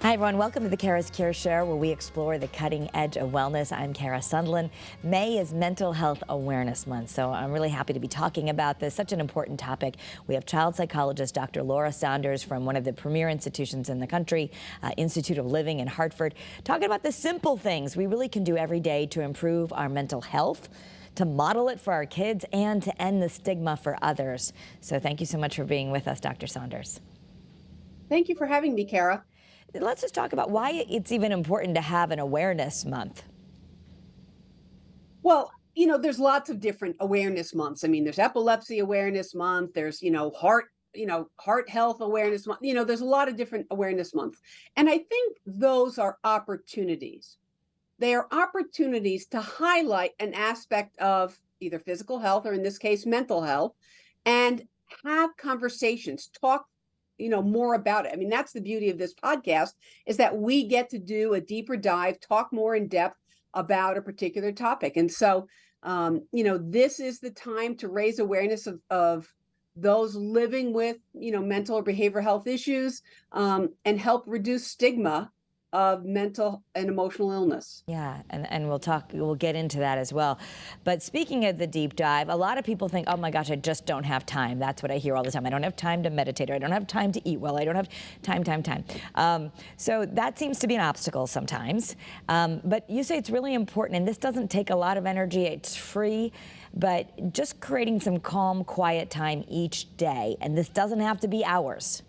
Hi, everyone. Welcome to the Kara's Cure Show, where we explore the cutting edge of wellness. I'm Kara Sundlin. May is Mental Health Awareness Month, so I'm really happy to be talking about this. Such an important topic. We have child psychologist Dr. Laura Saunders from one of the premier institutions in the country, Institute of Living in Hartford, talking about the simple things we really can do every day to improve our mental health, to model it for our kids, and to end the stigma for others. So thank you so much for being with us, Dr. Saunders. Thank you for having me, Kara. Let's just talk about why it's even important to have an awareness month. Well, there's lots of different awareness months. I mean, there's epilepsy awareness month. There's, heart health awareness month. There's a lot of different awareness months. And I think those are opportunities. They are opportunities to highlight an aspect of either physical health or in this case, mental health, and have conversations, talk more about it. I mean, that's the beauty of this podcast, is that we get to do a deeper dive, talk more in depth about a particular topic. And so, this is the time to raise awareness of those living with, mental or behavioral health issues, and help reduce stigma of mental and emotional illness. Yeah, and we'll get into that as well. But speaking of the deep dive, a lot of people think, oh my gosh, I just don't have time. That's what I hear all the time. I don't have time to meditate, or I don't have time to eat well. I don't have time. So that seems to be an obstacle sometimes. But you say it's really important, and this doesn't take a lot of energy. It's free, but just creating some calm, quiet time each day. And this doesn't have to be hours.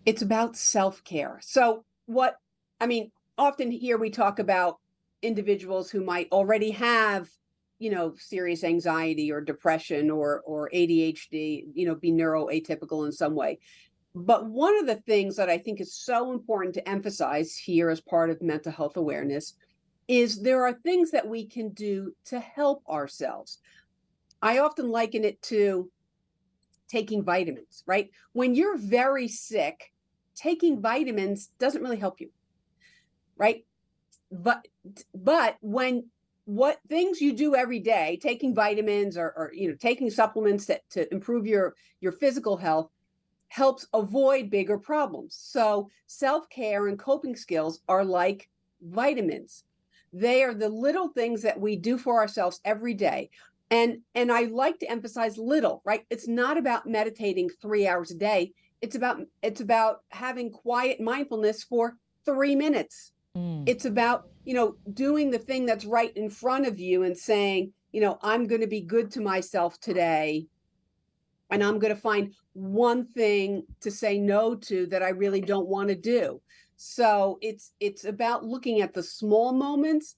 It's about self-care. So often here we talk about individuals who might already have, serious anxiety or depression or ADHD, be neuroatypical in some way. But one of the things that I think is so important to emphasize here as part of mental health awareness is there are things that we can do to help ourselves. I often liken it to taking vitamins, right? When you're very sick, taking vitamins doesn't really help you, right? But what things you do every day, taking vitamins or taking supplements to improve your physical health, helps avoid bigger problems. So self-care and coping skills are like vitamins. They are the little things that we do for ourselves every day. And I like to emphasize little, right? It's not about meditating 3 hours a day. It's about having quiet mindfulness for 3 minutes. It's about, doing the thing that's right in front of you and saying, I'm going to be good to myself today. And I'm going to find one thing to say no to that I really don't want to do. So it's about looking at the small moments,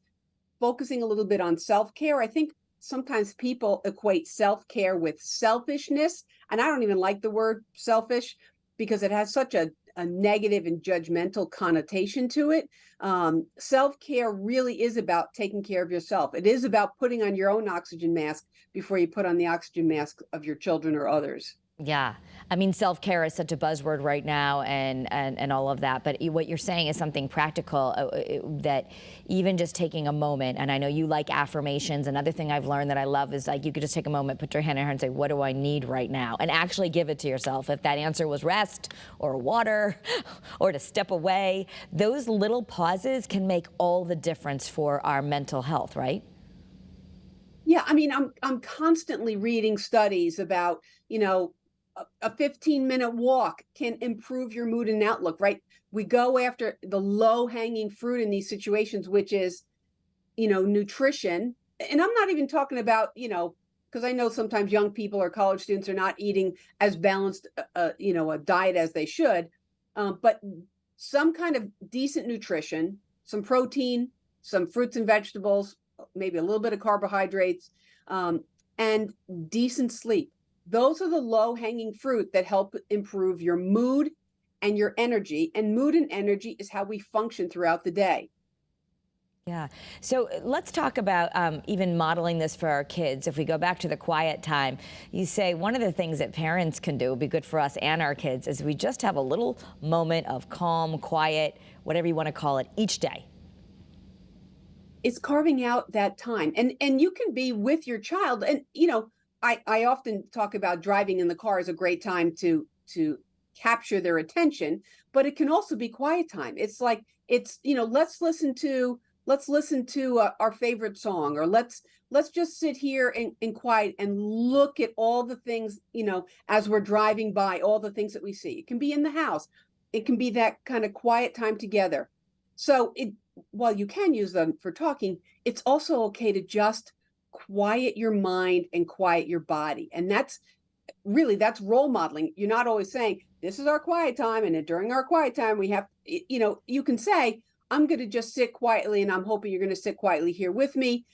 focusing a little bit on self-care. I think sometimes people equate self-care with selfishness. And I don't even like the word selfish because it has such a negative and judgmental connotation to it. Self-care really is about taking care of yourself. It is about putting on your own oxygen mask before you put on the oxygen mask of your children or others. Yeah, I mean, self-care is such a buzzword right now, and all of that. But what you're saying is something practical, that even just taking a moment. And I know you like affirmations. Another thing I've learned that I love is, like, you could just take a moment, put your hand in your heart, and say, "What do I need right now?" And actually give it to yourself. If that answer was rest or water, or to step away, those little pauses can make all the difference for our mental health, right? Yeah, I mean, I'm constantly reading studies about, a 15-minute walk can improve your mood and outlook, right? We go after the low-hanging fruit in these situations, which is, nutrition. And I'm not even talking about, because I know sometimes young people or college students are not eating as balanced, a diet as they should. But some kind of decent nutrition, some protein, some fruits and vegetables, maybe a little bit of carbohydrates, and decent sleep. Those are the low-hanging fruit that help improve your mood and your energy. And mood and energy is how we function throughout the day. Yeah. So let's talk about even modeling this for our kids. If we go back to the quiet time, you say one of the things that parents can do, would be good for us and our kids, is we just have a little moment of calm, quiet, whatever you want to call it, each day. It's carving out that time. And you can be with your child. And, I often talk about driving in the car is a great time to capture their attention, but it can also be quiet time. It's like, let's listen to our favorite song, or let's just sit here in quiet and look at all the things, as we're driving by, all the things that we see. It can be in the house. It can be that kind of quiet time together. So while you can use them for talking, it's also okay to just quiet your mind and quiet your body. And that's role modeling. You're not always saying, this is our quiet time, and during our quiet time, we have, you can say, I'm going to just sit quietly, and I'm hoping you're going to sit quietly here with me.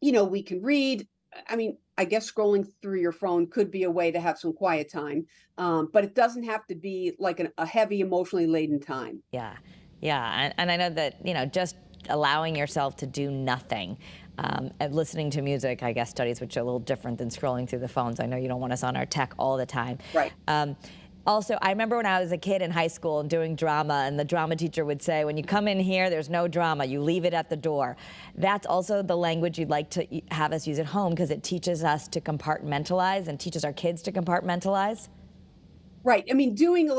We can read. I mean, I guess scrolling through your phone could be a way to have some quiet time, but it doesn't have to be like a heavy, emotionally laden time. Yeah, yeah, and I know that, just allowing yourself to do nothing, and listening to music, I guess, studies, which are a little different than scrolling through the phones. I know you don't want us on our tech all the time. Right. Also, I remember when I was a kid in high school and doing drama, and the drama teacher would say, when you come in here, there's no drama, you leave it at the door. That's also the language you'd like to have us use at home, because it teaches us to compartmentalize and teaches our kids to compartmentalize. Right. I mean, doing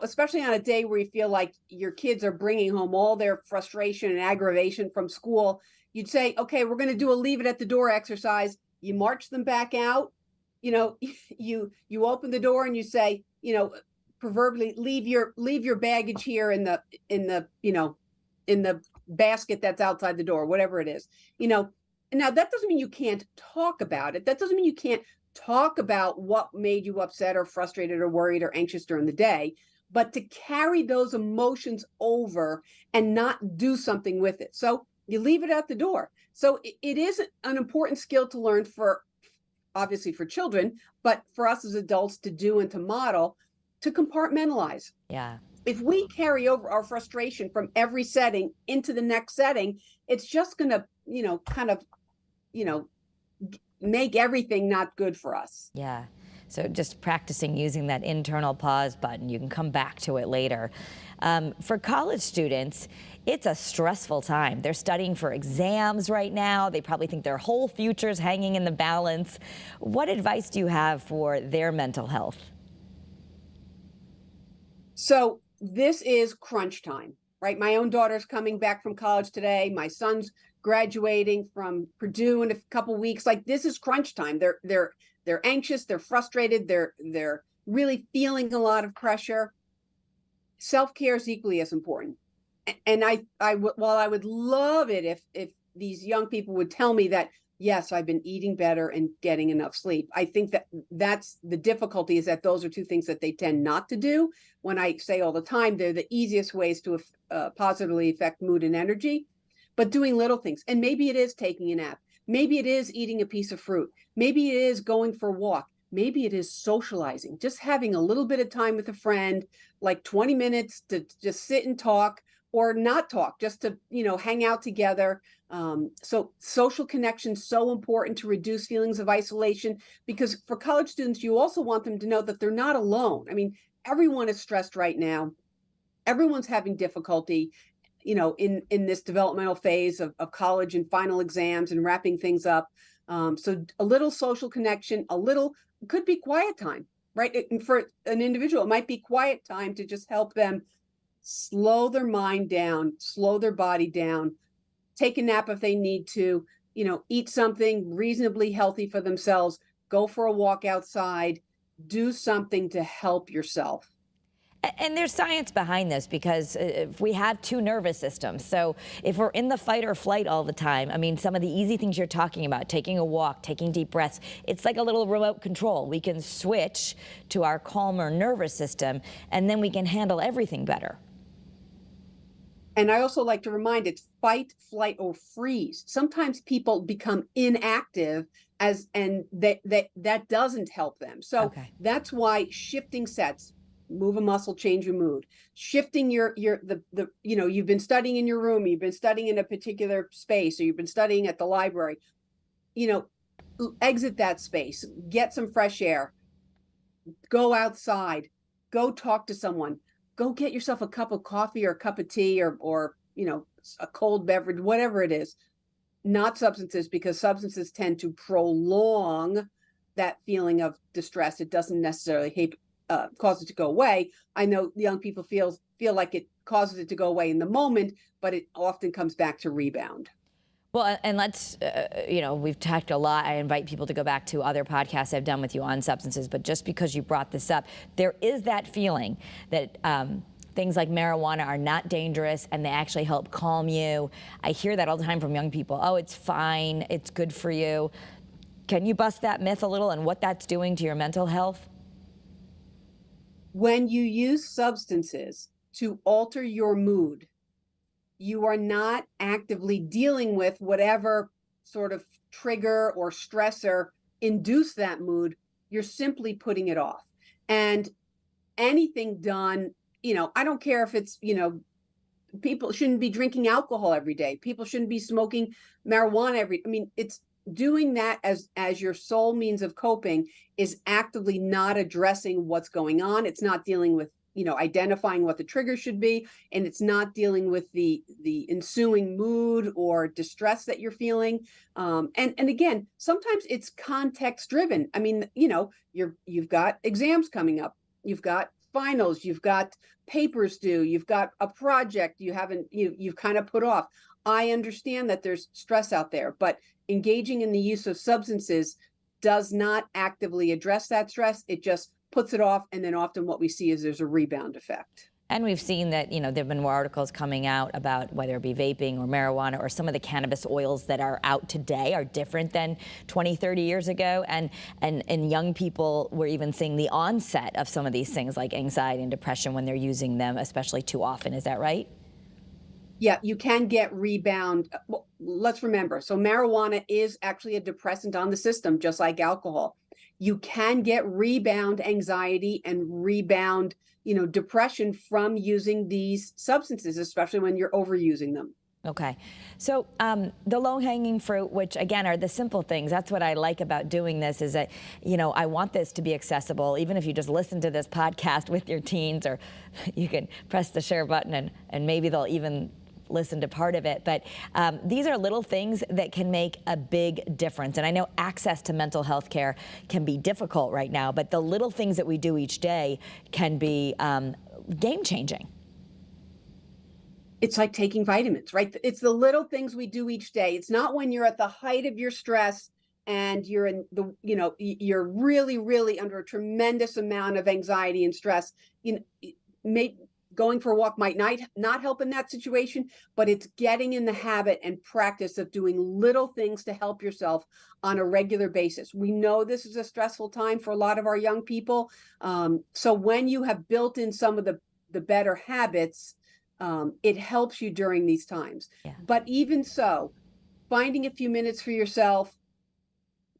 especially on a day where you feel like your kids are bringing home all their frustration and aggravation from school, you'd say, okay, we're going to do a leave it at the door exercise. You march them back out. You open the door and you say, proverbially, leave your baggage here in the basket that's outside the door, whatever it is. Now that doesn't mean you can't talk about it. That doesn't mean you can't talk about what made you upset or frustrated or worried or anxious during the day, but to carry those emotions over and not do something with it. So you leave it at the door. So it is an important skill to learn, obviously for children, but for us as adults to do and to model, to compartmentalize. Yeah. If we carry over our frustration from every setting into the next setting, it's just going to, make everything not good for us. Yeah. So just practicing using that internal pause button. You can come back to it later. For college students, it's a stressful time. They're studying for exams right now. They probably think their whole future's hanging in the balance. What advice do you have for their mental health? So this is crunch time, right? My own daughter's coming back from college today. My son's graduating from Purdue in a couple weeks. Like, this is crunch time. They're anxious, they're frustrated, they're really feeling a lot of pressure. Self-care is equally as important. And while I would love it if these young people would tell me that, yes, I've been eating better and getting enough sleep, I think that's the difficulty, is that those are two things that they tend not to do. When I say all the time, they're the easiest ways to positively affect mood and energy. But doing little things, and maybe it is taking a nap, maybe it is eating a piece of fruit, maybe it is going for a walk, maybe it is socializing, just having a little bit of time with a friend, like 20 minutes to just sit and talk, or not talk, just to hang out together. So social connection is so important to reduce feelings of isolation, because for college students, you also want them to know that they're not alone. I mean, everyone is stressed right now. Everyone's having difficulty, in this developmental phase of college and final exams and wrapping things up. So a little social connection, could be quiet time, right? And for an individual, it might be quiet time to just help them slow their mind down, slow their body down, take a nap if they need to, eat something reasonably healthy for themselves, go for a walk outside, do something to help yourself. And there's science behind this, because if we have two nervous systems, so if we're in the fight or flight all the time, I mean, some of the easy things you're talking about, taking a walk, taking deep breaths, it's like a little remote control. We can switch to our calmer nervous system, and then we can handle everything better. And I also like to remind, it's fight, flight, or freeze. Sometimes people become inactive and that doesn't help them. So That's why shifting sets, move a muscle, change your mood. Shifting you've been studying in your room, you've been studying in a particular space, or you've been studying at the library, exit that space, get some fresh air, go outside, go talk to someone, go get yourself a cup of coffee or a cup of tea or a cold beverage, whatever it is. Not substances, because substances tend to prolong that feeling of distress. It doesn't necessarily cause it to go away. I know young people feel like it causes it to go away in the moment, but it often comes back to rebound. Well, and let's, we've talked a lot. I invite people to go back to other podcasts I've done with you on substances, but just because you brought this up, there is that feeling that things like marijuana are not dangerous and they actually help calm you. I hear that all the time from young people. Oh, it's fine. It's good for you. Can you bust that myth a little and what that's doing to your mental health? When you use substances to alter your mood, you are not actively dealing with whatever sort of trigger or stressor induced that mood. You're simply putting it off. And anything done, I don't care if it's, people shouldn't be drinking alcohol every day. People shouldn't be smoking marijuana it's doing that as your sole means of coping is actively not addressing what's going on. It's not dealing with identifying what the trigger should be, and it's not dealing with the ensuing mood or distress that you're feeling. And again, sometimes it's context driven. You've got exams coming up, you've got finals, you've got papers due, you've got a project you've kind of put off. I understand that there's stress out there, but engaging in the use of substances does not actively address that stress. It just puts it off, and then often what we see is there's a rebound effect. And we've seen that, there have been more articles coming out about whether it be vaping or marijuana or some of the cannabis oils that are out today are different than 20, 30 years ago. And young people, we're even seeing the onset of some of these things like anxiety and depression when they're using them, especially too often. Is that right? Yeah, you can get rebound. Well, let's remember, so marijuana is actually a depressant on the system, just like alcohol. You can get rebound anxiety and rebound, depression from using these substances, especially when you're overusing them. Okay. So the low-hanging fruit, which again are the simple things, that's what I like about doing this, is that, I want this to be accessible. Even if you just listen to this podcast with your teens, or you can press the share button and maybe they'll even listen to part of it. But these are little things that can make a big difference. And I know access to mental health care can be difficult right now, but the little things that we do each day can be game-changing. It's like taking vitamins, right? It's the little things we do each day. It's not when you're at the height of your stress and you're in you're really, really under a tremendous amount of anxiety and stress. Going for a walk might not help in that situation, but it's getting in the habit and practice of doing little things to help yourself on a regular basis. We know this is a stressful time for a lot of our young people. So when you have built in some of the better habits, it helps you during these times. Yeah. But even so, finding a few minutes for yourself,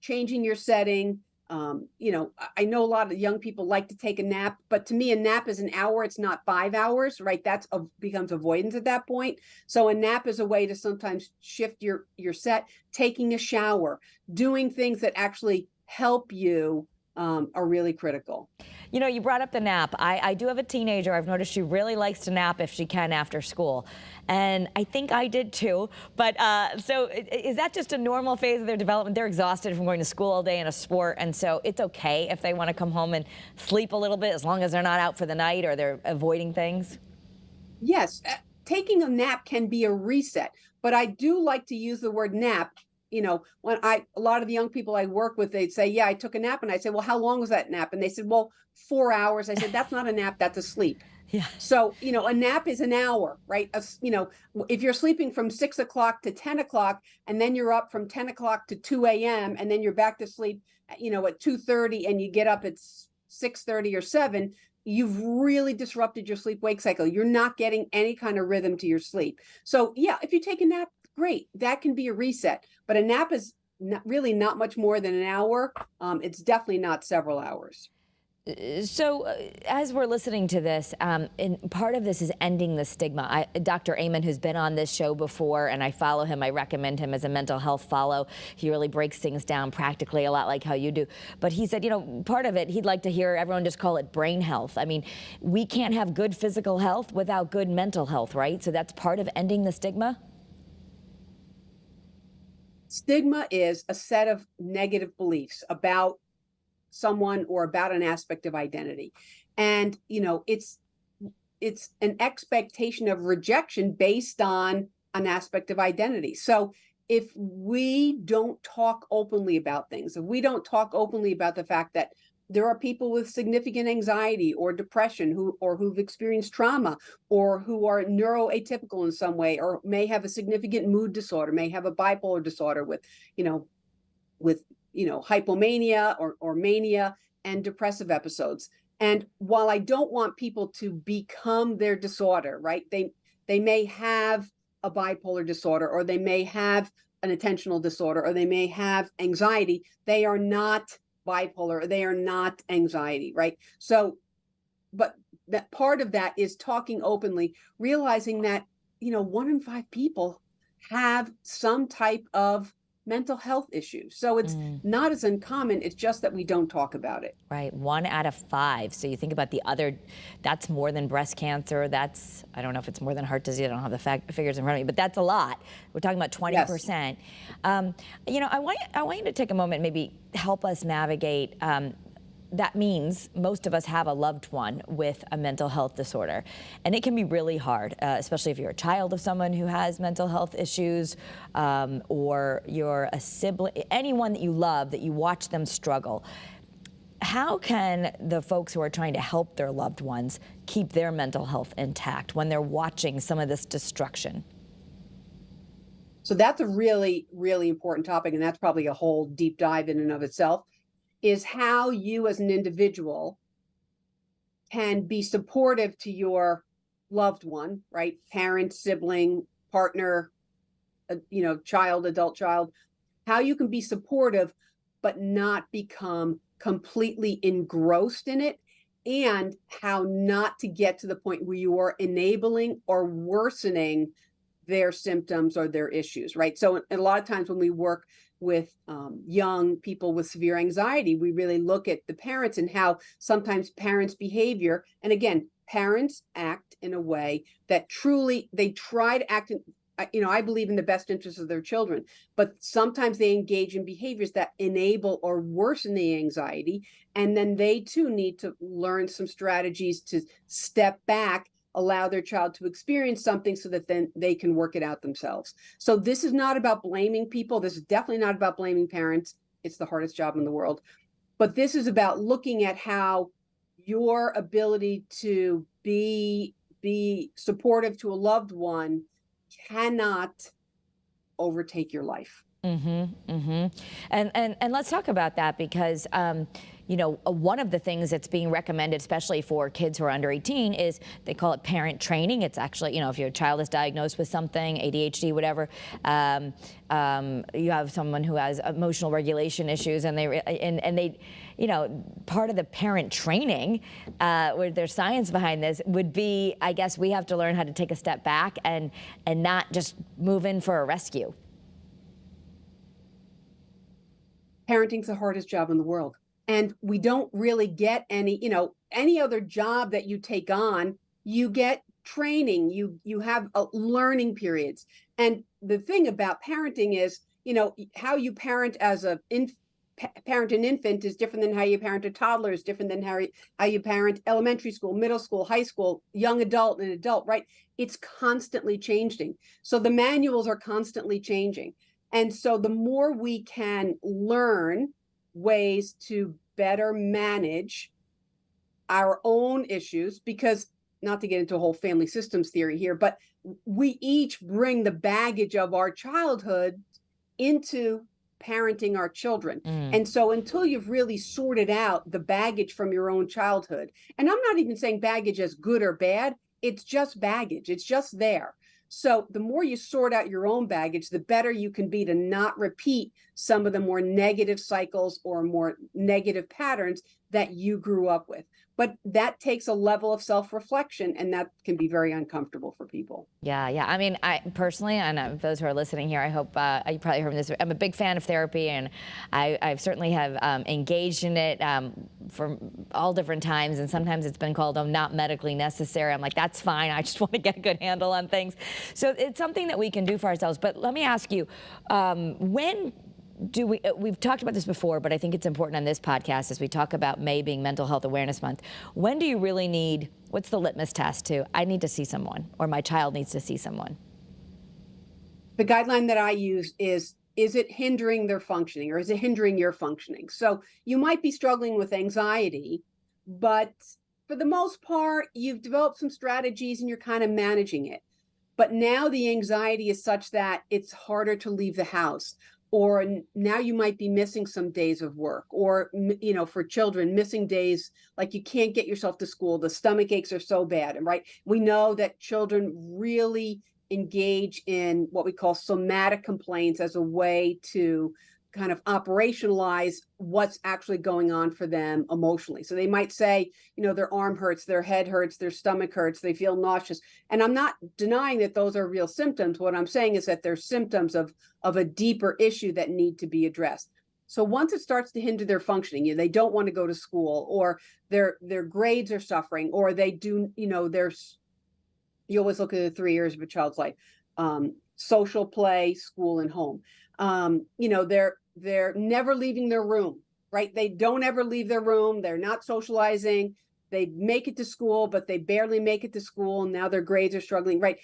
changing your setting. I know a lot of young people like to take a nap, but to me, a nap is an hour. It's not 5 hours, right? That's becomes avoidance at that point. So a nap is a way to sometimes shift your set. Taking a shower, doing things that actually help you are really critical. You brought up the nap. I do have a teenager. I've noticed she really likes to nap if she can after school. And I think I did too. But so is that just a normal phase of their development? They're exhausted from going to school all day in a sport. And so it's okay if they want to come home and sleep a little bit, as long as they're not out for the night or they're avoiding things? Yes, taking a nap can be a reset. But I do like to use the word nap. When a lot of the young people I work with, they'd say, yeah, I took a nap. And I said, well, how long was that nap? And they said, well, 4 hours. I said, that's not a nap, that's a sleep. Yeah. So, a nap is an hour, right? If you're sleeping from 6 o'clock to 10 o'clock, and then you're up from 10 o'clock to 2 a.m., and then you're back to sleep, at 2:30, and you get up at 6:30 or 7, you've really disrupted your sleep-wake cycle. You're not getting any kind of rhythm to your sleep. So yeah, if you take a nap, great, that can be a reset. But a nap is really not much more than an hour. It's definitely not several hours. So as we're listening to this, and part of this is ending the stigma. Dr. Amen, who's been on this show before, and I follow him, I recommend him as a mental health follow. He really breaks things down practically, a lot like how you do. But he said, part of it, he'd like to hear everyone just call it brain health. I mean, we can't have good physical health without good mental health, right? So that's part of ending the stigma? Stigma is a set of negative beliefs about someone or about an aspect of identity. And, it's an expectation of rejection based on an aspect of identity. So if we don't talk openly about things, if we don't talk openly about the fact that there are people with significant anxiety or depression who've experienced trauma, or who are neuroatypical in some way, or may have a significant mood disorder, may have a bipolar disorder with hypomania or mania and depressive episodes. And while I don't want people to become their disorder, right? They may have a bipolar disorder, or they may have an attentional disorder, or they may have anxiety. They are not bipolar, or they are not anxiety, right? So, but that part of that is talking openly, realizing that, 1 in 5 people have some type of mental health issues. So it's not as uncommon. It's just that we don't talk about it. Right, 1 out of 5. So you think about the other, that's more than breast cancer. That's, I don't know if it's more than heart disease. I don't have the figures in front of me, but that's a lot. We're talking about 20%. Yes. I want you to take a moment, maybe help us navigate. That means most of us have a loved one with a mental health disorder. And it can be really hard, especially if you're a child of someone who has mental health issues, or you're a sibling, anyone that you love, that you watch them struggle. How can the folks who are trying to help their loved ones keep their mental health intact when they're watching some of this destruction? So that's a really, really important topic, and that's probably a whole deep dive in and of itself, is how you as an individual can be supportive to your loved one, right? Parent, sibling, partner, child, adult child, how you can be supportive, but not become completely engrossed in it, and how not to get to the point where you are enabling or worsening their symptoms or their issues, right? So a lot of times when we work with young people with severe anxiety, we really look at the parents and how sometimes parents' behavior, and again, parents act in a way that truly, they try to act in, I believe in the best interest of their children, but sometimes they engage in behaviors that enable or worsen the anxiety. And then they too need to learn some strategies to step back, allow their child to experience something so that then they can work it out themselves. So this is not about blaming people. This is definitely not about blaming parents. It's the hardest job in the world. But this is about looking at how your ability to be supportive to a loved one cannot overtake your life. And let's talk about that, because one of the things that's being recommended, especially for kids who are under 18, is they call it parent training. It's actually, if your child is diagnosed with something, ADHD, whatever, you have someone who has emotional regulation issues, and they, part of the parent training, where there's science behind this, would be, I guess, we have to learn how to take a step back and not just move in for a rescue. Parenting's the hardest job in the world. And we don't really get any other job that you take on, you get training, you have learning periods. And the thing about parenting is, how you parent as parent an infant is different than how you parent a toddler, is different than how you parent elementary school, middle school, high school, young adult, and adult, right? It's constantly changing. So the manuals are constantly changing. And so the more we can learn ways to better manage our own issues, because, not to get into a whole family systems theory here, but we each bring the baggage of our childhood into parenting our children. And so until you've really sorted out the baggage from your own childhood, and I'm not even saying baggage as good or bad, it's just baggage, it's just there. So the more you sort out your own baggage, the better you can be to not repeat some of the more negative cycles or more negative patterns that you grew up with. But that takes a level of self-reflection, and that can be very uncomfortable for people. Yeah. I mean, I personally, and those who are listening here, I hope you probably heard this. I'm a big fan of therapy, and I certainly have engaged in it for all different times. And sometimes it's been called not medically necessary. I'm like, that's fine. I just want to get a good handle on things. So it's something that we can do for ourselves. But let me ask you, when do we've talked about this before, but I think it's important on this podcast as we talk about May being Mental Health Awareness Month. When do you really need, what's the litmus test to, I need to see someone, or my child needs to see someone? The guideline that I use is it hindering their functioning, or is it hindering your functioning? So you might be struggling with anxiety, but for the most part, you've developed some strategies and you're kind of managing it. But now the anxiety is such that it's harder to leave the house, or now you might be missing some days of work, or, you know, for children, missing days, like you can't get yourself to school. The stomach aches are so bad. And right, we know that children really engage in what we call somatic complaints as a way to kind of operationalize what's actually going on for them emotionally. So they might say, you know, their arm hurts, their head hurts, their stomach hurts, they feel nauseous. And I'm not denying that those are real symptoms. What I'm saying is that they're symptoms of a deeper issue that need to be addressed. So once it starts to hinder their functioning, you know, they don't want to go to school, or their grades are suffering, or they do, you know, you always look at the 3 years of a child's life, social, play, school, and home. You know, they're never leaving their room, right? They don't ever leave their room. They're not socializing. They make it to school, but they barely make it to school. And now their grades are struggling, right?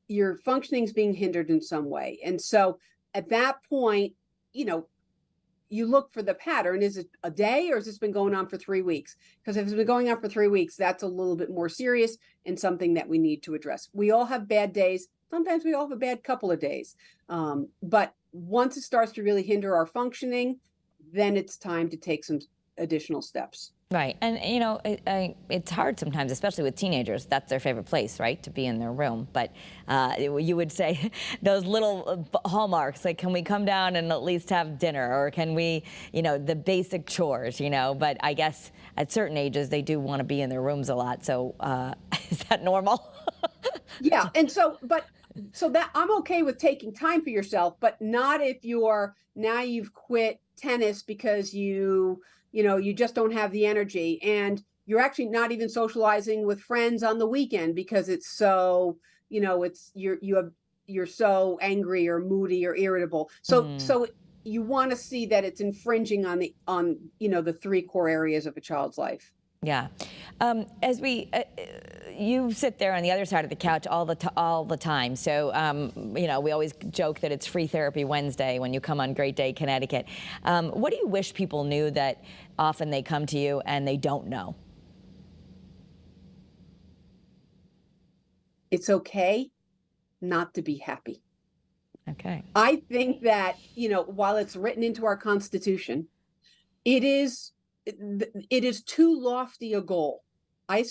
Your functioning is being hindered in some way. And so at that point, you know, you look for the pattern. Is it a day, or has this been going on for 3 weeks? Because if it's been going on for 3 weeks, that's a little bit more serious and something that we need to address. We all have bad days. Sometimes we all have a bad couple of days. But once it starts to really hinder our functioning, then it's time to take some additional steps. Right. And, you know, it's hard sometimes, especially with teenagers. That's their favorite place, right, to be in their room. But you would say those little hallmarks, like, can we come down and at least have dinner? Or can we, you know, the basic chores, you know. But I guess at certain ages, they do want to be in their rooms a lot. So is that normal? Yeah. And so that I'm okay with taking time for yourself, but not if you've quit tennis because you just don't have the energy, and you're actually not even socializing with friends on the weekend because it's so, you know, you're so angry or moody or irritable. So you want to see that it's infringing on you know, the 3 core areas of a child's life. Yeah. As you sit there on the other side of the couch all the time. So, you know, we always joke that it's Free Therapy Wednesday when you come on Great Day, Connecticut. What do you wish people knew that often they come to you and they don't know? It's okay not to be happy. Okay. I think that, you know, while it's written into our Constitution, it is too lofty a goal. I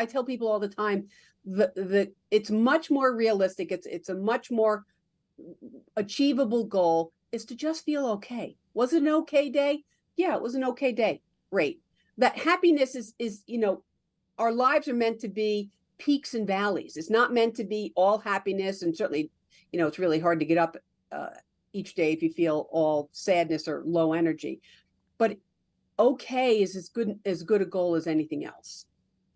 tell people all the time that it's much more realistic. It's a much more achievable goal, is to just feel okay. Was it an okay day? Yeah, it was an okay day. Great. That happiness is, you know, our lives are meant to be peaks and valleys. It's not meant to be all happiness. And certainly, you know, it's really hard to get up each day if you feel all sadness or low energy. But okay is as good a goal as anything else.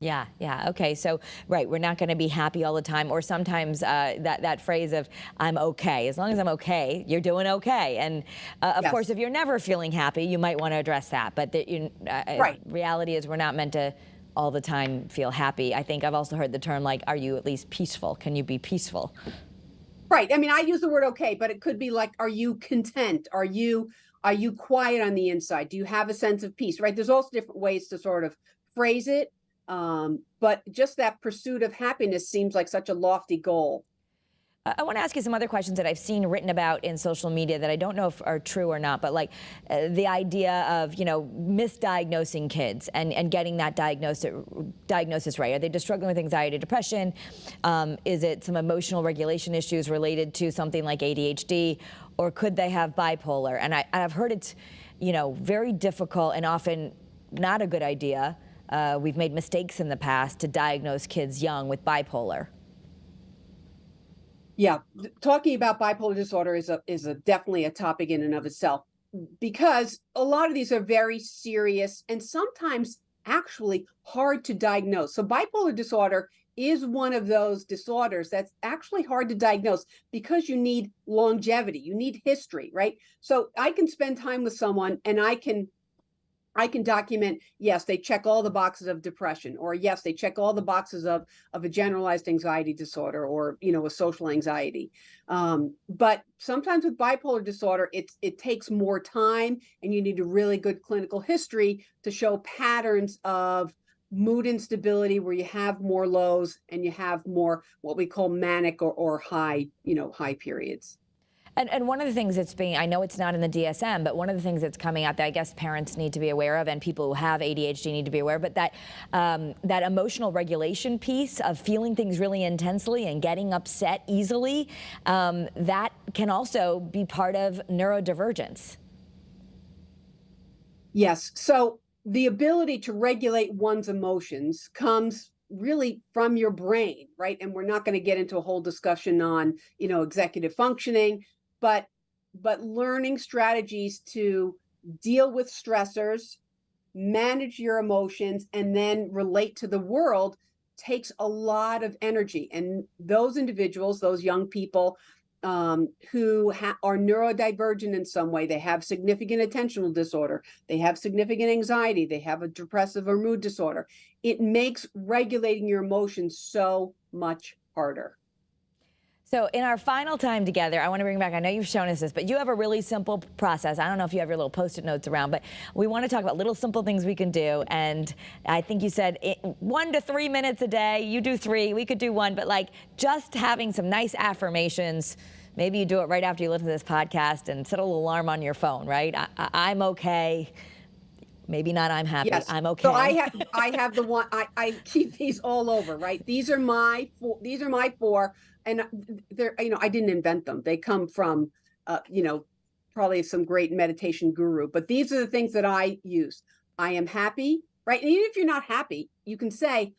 Yeah, yeah. Okay, so right, we're not going to be happy all the time, or sometimes that phrase of "I'm okay." As long as I'm okay, you're doing okay. And of course, if you're never feeling happy, you might want to address that. But Right. Reality is, we're not meant to all the time feel happy. I think I've also heard the term, like, "Are you at least peaceful? Can you be peaceful?" Right. I mean, I use the word okay, but it could be like, are you content? Are you quiet on the inside? Do you have a sense of peace? Right. There's also different ways to sort of phrase it. But just that pursuit of happiness seems like such a lofty goal. I want to ask you some other questions that I've seen written about in social media that I don't know if are true or not, but like the idea of, you know, misdiagnosing kids and getting that diagnosis right. Are they just struggling with anxiety, depression? Is it some emotional regulation issues related to something like ADHD, or could they have bipolar? And I've heard it's, you know, very difficult and often not a good idea. We've made mistakes in the past to diagnose kids young with bipolar. Yeah, talking about bipolar disorder is definitely a topic in and of itself, because a lot of these are very serious and sometimes actually hard to diagnose. So bipolar disorder is one of those disorders that's actually hard to diagnose because you need longevity, you need history, right? So I can spend time with someone and I can document, yes, they check all the boxes of depression, or yes, they check all the boxes of a generalized anxiety disorder, or, you know, a social anxiety. But sometimes with bipolar disorder, it takes more time, and you need a really good clinical history to show patterns of mood instability, where you have more lows and you have more what we call manic or high, you know, high periods. And one of the things that's being, I know it's not in the DSM, but one of the things that's coming out that I guess parents need to be aware of, and people who have ADHD need to be aware, but that that emotional regulation piece of feeling things really intensely and getting upset easily, that can also be part of neurodivergence. Yes. So the ability to regulate one's emotions comes really from your brain, right? And we're not going to get into a whole discussion on, you know, executive functioning, but learning strategies to deal with stressors, manage your emotions, and then relate to the world takes a lot of energy. And those individuals, those young people, who are neurodivergent in some way, they have significant attentional disorder, they have significant anxiety, they have a depressive or mood disorder, it makes regulating your emotions so much harder. So in our final time together, I want to bring back, I know you've shown us this, but you have a really simple process. I don't know if you have your little Post-it notes around, but we want to talk about little simple things we can do. And I think you said 1 to 3 minutes a day. You do 3, we could do 1, but like just having some nice affirmations. Maybe you do it right after you listen to this podcast and set a little alarm on your phone, right? I'm okay. Maybe not I'm happy. Yes. I'm okay. So I have the one, I keep these all over, right? These are my 4, and they're, you know, I didn't invent them. They come from, you know, probably some great meditation guru, but these are the things that I use. I am happy, right? And even if you're not happy, you can say,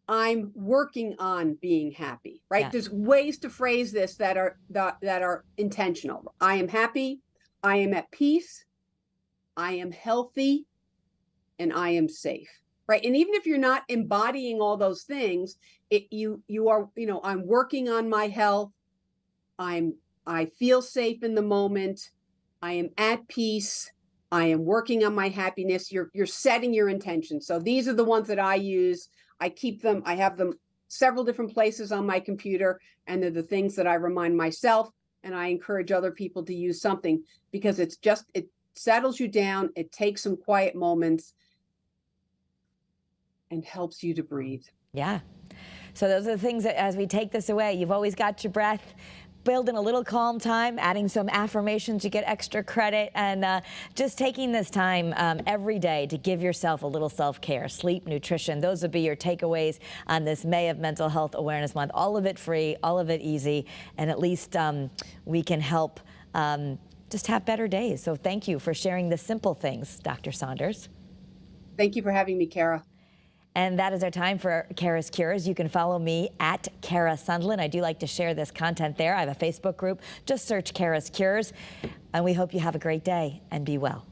I'm working on being happy, right? Yeah. There's ways to phrase this that are intentional. I am happy, I am at peace, I am healthy, and I am safe, right? And even if you're not embodying all those things, you are, you know, I'm working on my health, I feel safe in the moment, I am at peace, I am working on my happiness. You're setting your intention. So these are the ones that I use. I keep them, I have them several different places on my computer, and they're the things that I remind myself, and I encourage other people to use something, because it settles you down, it takes some quiet moments, and helps you to breathe. Yeah. So those are the things that, as we take this away, you've always got your breath. Build in a little calm time, adding some affirmations, you get extra credit, and just taking this time every day to give yourself a little self-care, sleep, nutrition. Those would be your takeaways on this May of Mental Health Awareness Month. All of it free, all of it easy, and at least we can help just have better days. So thank you for sharing the simple things, Dr. Saunders. Thank you for having me, Kara. And that is our time for Kara's Cures. You can follow me at Kara Sundlin. I do like to share this content there. I have a Facebook group. Just search Kara's Cures. And we hope you have a great day and be well.